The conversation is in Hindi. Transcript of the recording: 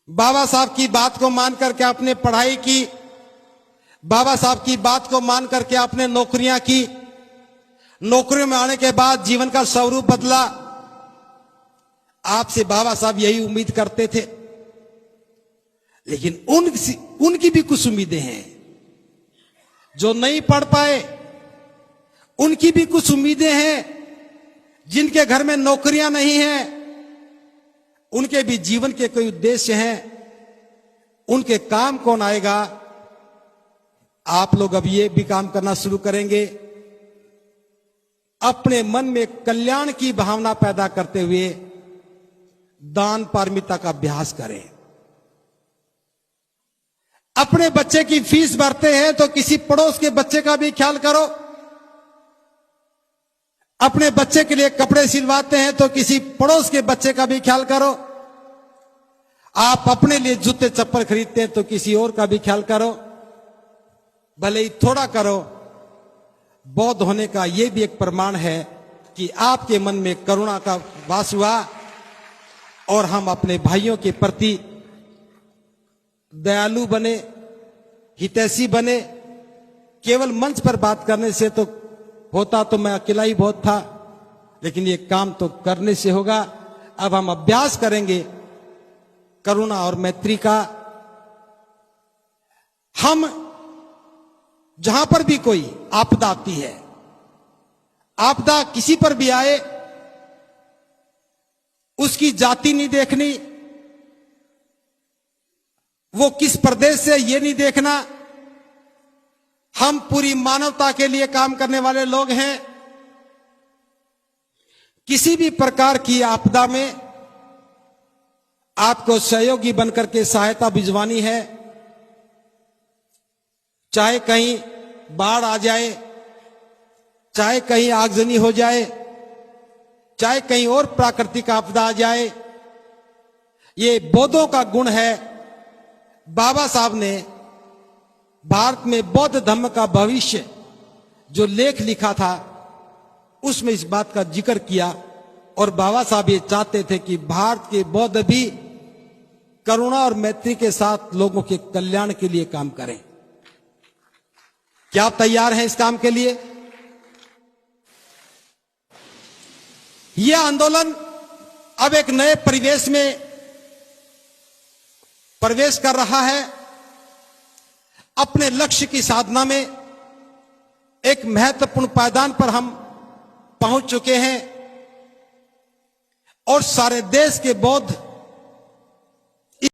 बाबा साहब की बात को मान करके आपने पढ़ाई की, बाबा साहब की बात को मान करके आपने नौकरियां की, नौकरियों में आने के बाद जीवन का स्वरूप बदला। आपसे बाबा साहब यही उम्मीद करते थे, लेकिन उनकी भी कुछ उम्मीदें हैं। जो नहीं पढ़ पाए उनकी भी कुछ उम्मीदें हैं। जिनके घर में नौकरियां नहीं हैं उनके भी जीवन के कोई उद्देश्य हैं। उनके काम कौन आएगा? आप लोग अब ये भी काम करना शुरू करेंगे। अपने मन में कल्याण की भावना पैदा करते हुए दान पारमिता का अभ्यास करें। अपने बच्चे की फीस भरते हैं तो किसी पड़ोस के बच्चे का भी ख्याल करो। अपने बच्चे के लिए कपड़े सिलवाते हैं तो किसी पड़ोस के बच्चे का भी ख्याल करो। आप अपने लिए जूते चप्पल खरीदते हैं तो किसी और का भी ख्याल करो। भले ही थोड़ा करो। बौद्ध होने का यह भी एक प्रमाण है कि आपके मन में करुणा का वास हुआ और हम अपने भाइयों के प्रति दयालु बने, हितैषी बने। केवल मंच पर बात करने से तो होता तो मैं अकेला ही बहुत था, लेकिन ये काम तो करने से होगा। अब हम अभ्यास करेंगे करुणा और मैत्री का। हम जहां पर भी कोई आपदा आती है, आपदा किसी पर भी आए, उसकी जाति नहीं देखनी, वो किस प्रदेश से ये नहीं देखना। हम पूरी मानवता के लिए काम करने वाले लोग हैं। किसी भी प्रकार की आपदा में आपको सहयोगी बनकर के सहायता भिजवानी है। चाहे कहीं बाढ़ आ जाए, चाहे कहीं आगजनी हो जाए, चाहे कहीं और प्राकृतिक आपदा आ जाए, ये बौद्धों का गुण है। बाबा साहब ने भारत में बौद्ध धर्म का भविष्य जो लेख लिखा था उसमें इस बात का जिक्र किया। और बाबा साहब ये चाहते थे कि भारत के बौद्ध भी करुणा और मैत्री के साथ लोगों के कल्याण के लिए काम करें। क्या आप तैयार हैं इस काम के लिए? यह आंदोलन अब एक नए परिवेश में प्रवेश कर रहा है। अपने लक्ष्य की साधना में एक महत्वपूर्ण पायदान पर हम पहुंच चुके हैं और सारे देश के बौद्ध